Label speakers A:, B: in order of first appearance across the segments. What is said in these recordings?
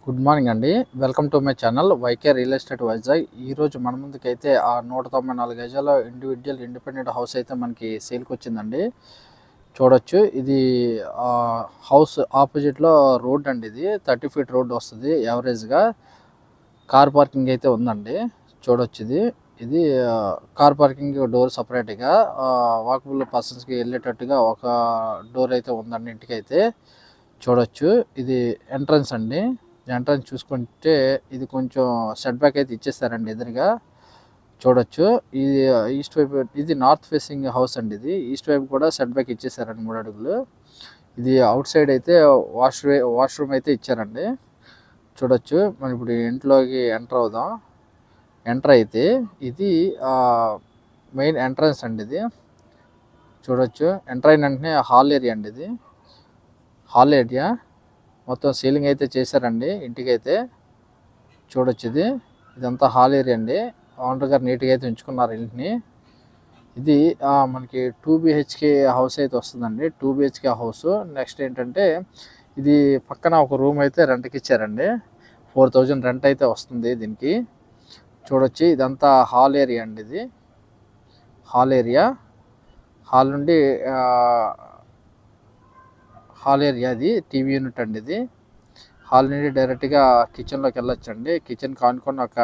A: Good morning అండి. Welcome to my channel YK real estate Vizag. ఈరోజు మన ముందుకైతే ఆ 194 గజాల ఇండిపెండెంట్ హౌస్ అయితే మనకి సేల్కి వచ్చిందండి. చూడొచ్చు, ఇది హౌస్ ఆపోజిట్లో రోడ్ అండి. ఇది 30 ఫీట్ రోడ్ వస్తుంది. యావరేజ్గా కార్ పార్కింగ్ అయితే ఉందండి. చూడొచ్చు, ఇది కార్ పార్కింగ్ డోర్ సపరేట్గా వాకబుల్ పర్సన్స్కి వెళ్ళేటట్టుగా ఒక డోర్ అయితే ఉందండి ఇంటికైతే. చూడొచ్చు, ఇది ఎంట్రన్స్ అండి. ఎంట్రన్స్ చూసుకుంటే ఇది కొంచెం సెట్ బ్యాక్ అయితే ఇచ్చేస్తారండి ఎదురుగా. చూడొచ్చు, ఇది ఈస్ట్ వైపు, ఇది నార్త్ ఫేసింగ్ హౌస్ అండి. ఇది ఈస్ట్ వైపు కూడా సెట్ బ్యాక్ ఇచ్చేసారండి 3 అడుగులు. ఇది అవుట్ సైడ్ అయితే వాష్రూమ్ అయితే ఇచ్చారండి. చూడొచ్చు, మనం ఇప్పుడు ఇంట్లోకి ఎంటర్ అవుదాం. ఎంటర్ అయితే ఇది మెయిన్ ఎంట్రన్స్ అండి. ఇది చూడొచ్చు, ఎంటర్ అయిన వెంటనే హాల్ ఏరియా అండి. ఇది హాల్ ఏరియా మొత్తం సీలింగ్ అయితే చేశారండి ఇంటికైతే. చూడొచ్చు, ఇదంతా హాల్ ఏరియా అండి. ఓనర్ గారు నీట్గా అయితే ఉంచుకున్నారు ఇంటిని. ఇది మనకి 2 BHK హౌస్ అయితే వస్తుందండి. 2 BHK హౌస్. నెక్స్ట్ ఏంటంటే ఇది పక్కన ఒక రూమ్ అయితే రెంట్కి ఇచ్చారండి. 4000 రెంట్ అయితే వస్తుంది దీనికి. చూడొచ్చు, ఇదంతా హాల్ ఏరియా అండి. ఇది హాల్ ఏరియా. హాల్ నుండి హాల్ ఏరియా, అది టీవీ యూనిట్ అండి. ఇది హాల్ నుండి డైరెక్ట్గా కిచెన్లోకి వెళ్ళొచ్చండి. కిచెన్ కానుకొని ఒక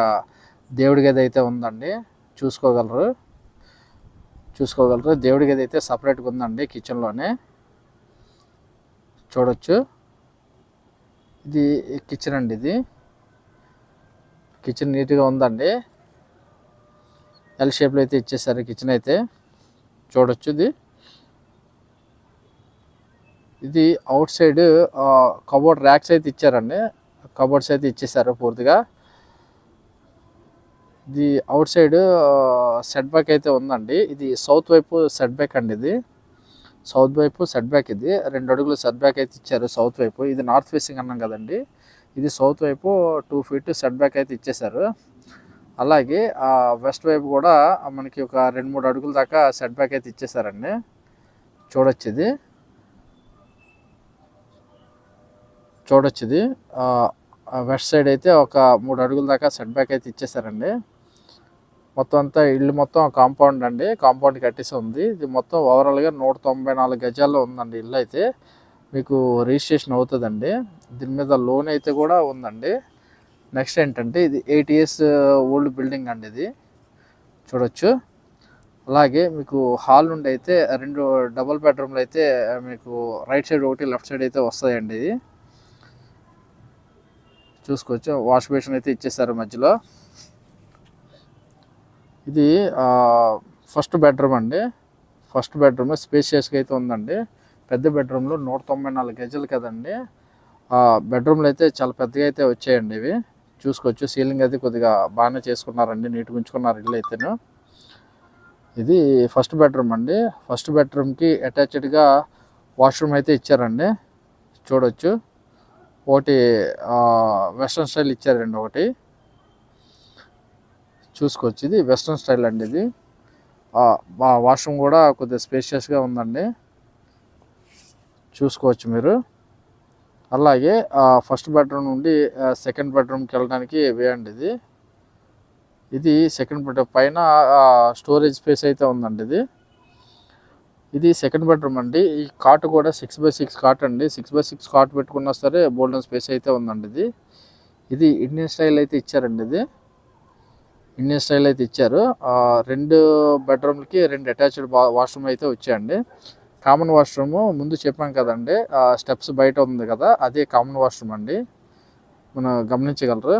A: దేవుడి గది అయితే ఉందండి. చూసుకోగలరు. దేవుడి గది అయితే సపరేట్గా ఉందండి కిచెన్లోనే. చూడొచ్చు, ఇది కిచెన్ అండి. ఇది కిచెన్ నీట్గా ఉందండి. ఎల్ షేప్లో అయితే ఇచ్చేసారు కిచెన్ అయితే. చూడొచ్చు, ఇది అవుట్ సైడ్ కబోర్డ్ ర్యాక్స్ అయితే ఇచ్చారండి. కబోర్డ్స్ అయితే ఇచ్చేసారు పూర్తిగా. ఇది అవుట్ సైడ్ సెట్ బ్యాక్ అయితే ఉందండి. ఇది సౌత్ వైపు సెట్ బ్యాక్ అండి. ఇది సౌత్ వైపు సెట్ బ్యాక్. ఇది 2 అడుగులు సెట్ బ్యాక్ అయితే ఇచ్చారు సౌత్ వైపు. ఇది నార్త్ ఫేసింగ్ అన్నాం కదండి. ఇది సౌత్ వైపు 2 ఫీట్ సెట్ బ్యాక్ అయితే ఇచ్చేసారు. అలాగే వెస్ట్ వైపు కూడా మనకి ఒక 2-3 అడుగుల దాకా సెట్ బ్యాక్ అయితే ఇచ్చేసారండి. చూడొచ్చు, ఇది వెస్ట్ సైడ్ అయితే ఒక 3 అడుగుల దాకా సెట్ బ్యాక్ అయితే ఇచ్చేసారండి. మొత్తం అంతా ఇల్లు మొత్తం కాంపౌండ్ అండి. కాంపౌండ్ కట్టేసి ఉంది. ఇది మొత్తం ఓవరాల్గా 194 గజాల్లో ఉందండి ఇల్లు అయితే. మీకు రిజిస్ట్రేషన్ అవుతుందండి. దీని మీద లోన్ అయితే కూడా ఉందండి. నెక్స్ట్ ఏంటంటే ఇది 8 years ఓల్డ్ బిల్డింగ్ అండి. ఇది చూడొచ్చు. అలాగే మీకు హాల్ నుండి అయితే 2 డబుల్ బెడ్రూమ్లు అయితే మీకు రైట్ సైడ్ ఒకటి, లెఫ్ట్ సైడ్ అయితే వస్తాయండి. ఇది చూసుకోవచ్చు. వాష్ బేసిన్ అయితే ఇచ్చేసారు మధ్యలో. ఇది ఫస్ట్ బెడ్రూమ్ అండి. ఫస్ట్ బెడ్రూమ్ స్పేషియస్గా అయితే ఉందండి. పెద్ద బెడ్రూమ్లో 194 గజాలు కదండి. బెడ్రూమ్లు అయితే చాలా పెద్దగా అయితే వచ్చాయండి. ఇవి చూసుకోవచ్చు. సీలింగ్ అయితే కొద్దిగా బాగానే చేసుకున్నారండి. నీట్గా ఉంచుకున్నారు ఇల్లు అయితేను. ఇది ఫస్ట్ బెడ్రూమ్ అండి. ఫస్ట్ బెడ్రూమ్కి అటాచ్డ్గా వాష్రూమ్ అయితే ఇచ్చారండి. చూడొచ్చు, ఒకటి వెస్ట్రన్ స్టైల్ ఇచ్చారండి. ఒకటి చూసుకోవచ్చు, ఇది వెస్ట్రన్ స్టైల్ అండి. ఇది వాష్రూమ్ కూడా కొద్దిగా స్పేషియస్గా ఉందండి. చూసుకోవచ్చు మీరు. అలాగే ఫస్ట్ బెడ్రూమ్ నుండి సెకండ్ బెడ్రూమ్కి వెళ్ళడానికి వే అండి. ఇది సెకండ్ బెడ్రూమ్ పైన స్టోరేజ్ స్పేస్ అయితే ఉందండి. ఇది సెకండ్ బెడ్రూమ్ అండి. ఈ కాట్ కూడా 6x6 కాట్ అండి. 6x6 కాట్ పెట్టుకున్నా సరే బోల్డెన్ స్పేస్ అయితే ఉందండి. ఇది ఇండియన్ స్టైల్ అయితే ఇచ్చారండి. ఇది ఇండియన్ స్టైల్ అయితే ఇచ్చారు. 2 బెడ్రూమ్లకి 2 అటాచ్డ్ వాష్రూమ్ అయితే వచ్చాయండి. కామన్ వాష్రూమ్ ముందు చెప్పాం కదండి, స్టెప్స్ బయట ఉంది కదా, అదే కామన్ వాష్రూమ్ అండి. మనం గమనించగలరు,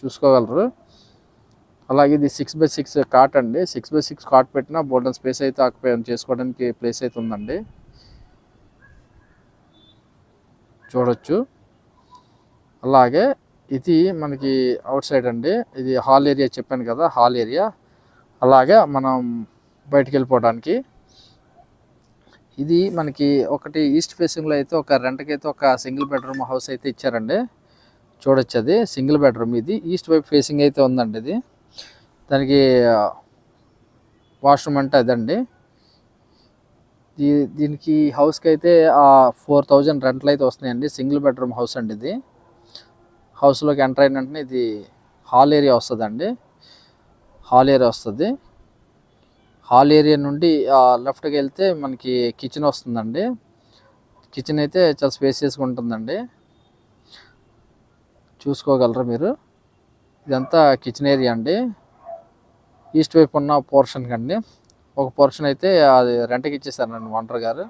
A: చూసుకోగలరు. అలాగే ఇది 6x6 కాట్ అండి. 6x6 కాట్ పెట్టినా బోల్డెన్ స్పేస్ అయితే ఆక్యుపై చేసుకోవడానికి ప్లేస్ అయితే ఉందండి. చూడొచ్చు. అలాగే ఇది మనకి అవుట్ సైడ్ అండి. ఇది హాల్ ఏరియా చెప్పాను కదా, హాల్ ఏరియా. అలాగే మనం బయటికి వెళ్ళిపోవడానికి ఇది మనకి ఒకటి ఈస్ట్ ఫేసింగ్లో అయితే ఒక రెంట్కి అయితే ఒక సింగిల్ బెడ్రూమ్ హౌస్ అయితే ఇచ్చారండి. చూడొచ్చు, అది సింగిల్ బెడ్రూమ్. ఇది ఈస్ట్ వైపు ఫేసింగ్ అయితే ఉందండి. ఇది దానికి వాష్రూమ్ అంటే అదండి. దీనికి హౌస్కి అయితే 4000 రెంట్లు అయితే వస్తున్నాయండి. సింగిల్ బెడ్రూమ్ హౌస్ అండి. ఇది హౌస్లోకి ఎంటర్ అయిన వెంటనే ఇది హాల్ ఏరియా వస్తుందండి. హాల్ ఏరియా వస్తుంది. హాల్ ఏరియా నుండి లెఫ్ట్కి వెళ్తే మనకి కిచెన్ వస్తుందండి. కిచెన్ అయితే చాలా స్పేసియస్గా ఉంటుందండి. చూసుకోగలరా మీరు. ఇదంతా కిచెన్ ఏరియా అండి. ఈస్ట్ వైపు ఉన్న పోర్షన్ కండి. ఒక పోర్షన్ అయితే అది రెంట్కి ఇచ్చేసారండి ఓనర్ గారు.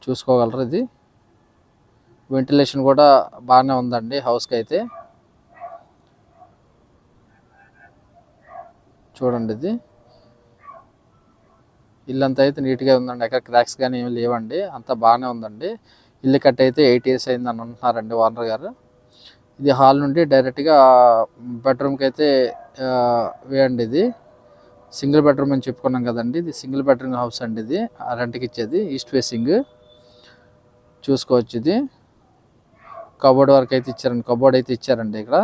A: చూసుకోగలరు. ఇది వెంటిలేషన్ కూడా బాగానే ఉందండి హౌస్కి అయితే. చూడండి, ఇది ఇల్లు అంతా అయితే నీట్గా ఉందండి. ఎక్కడ క్రాక్స్ కానీ ఏమి లేవండి. అంతా బాగానే ఉందండి. ఇల్లు కట్ అయితే 8 years అయిందని అంటున్నారండి ఓనర్ గారు. ఇది హాల్ నుండి డైరెక్ట్గా బెడ్రూమ్కి అయితే వేయండి. ఇది సింగిల్ బెడ్రూమ్ అని చెప్పుకున్నాం కదండి. ఇది సింగిల్ బెడ్రూమ్ హౌస్ అండి. ఇది రెంట్కి ఇచ్చేది ఈస్ట్ ఫేసింగ్. చూసుకోవచ్చు. ఇది కబోర్డ్ వరకు అయితే ఇచ్చారండి. కబోర్డ్ అయితే ఇచ్చారండి ఇక్కడ.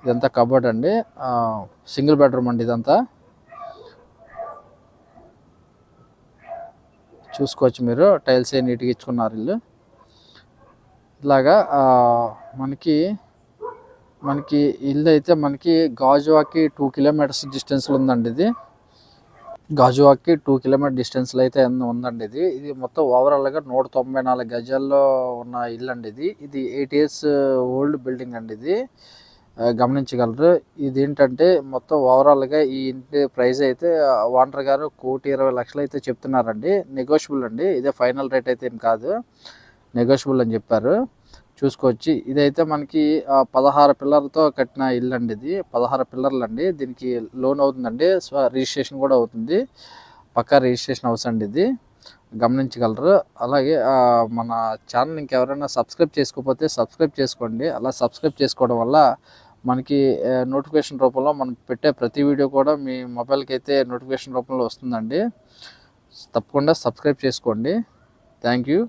A: ఇదంతా కబోర్డ్ అండి. సింగిల్ బెడ్రూమ్ అండి ఇదంతా. చూసుకోవచ్చు మీరు. టైల్స్ ఏ నీట్గా ఇచ్చుకున్నారు ఇల్లు. ఇలాగా మనకి ఇల్లు అయితే మనకి గాజువాకి 2 kilometers డిస్టెన్స్లో ఉందండి. ఇది గాజువాకి 2 kilometers డిస్టెన్స్లో అయితే ఉందండి. ఇది మొత్తం ఓవరాల్గా 194 గజాల్లో ఉన్న ఇల్లు అండి. ఇది 8 years ఓల్డ్ బిల్డింగ్ అండి. ఇది గమనించగలరు. ఇది ఏంటంటే మొత్తం ఓవరాల్గా ఈ ఇంటి ప్రైస్ అయితే ఓనర్ గారు 1,20,00,000 అయితే చెప్తున్నారండి. నెగోషియబుల్ అండి. ఇదే ఫైనల్ రేట్ అయితే ఏం కాదు, నెగోషియబుల్ అని చెప్పారు. చూసుకోవచ్చు. ఇదైతే మనకి 16 పిల్లర్లతో కట్టిన ఇల్లు అండి. ఇది 16 పిల్లర్లు అండి. దీనికి లోన్ అవుతుందండి. రిజిస్ట్రేషన్ కూడా అవుతుంది. పక్కా రిజిస్ట్రేషన్ హౌస్ అండి ఇది. గమనించగలరు. అలాగే మన ఛానల్ ఇంకెవరైనా సబ్స్క్రైబ్ చేసుకోకపోతే సబ్స్క్రైబ్ చేసుకోండి. అలా సబ్స్క్రైబ్ చేసుకోవడం వల్ల మనకి నోటిఫికేషన్ రూపంలో మనం పెట్టే ప్రతి వీడియో కూడా మీ మొబైల్కి అయితే నోటిఫికేషన్ రూపంలో వస్తుందండి. తప్పకుండా సబ్స్క్రైబ్ చేసుకోండి. Thank you.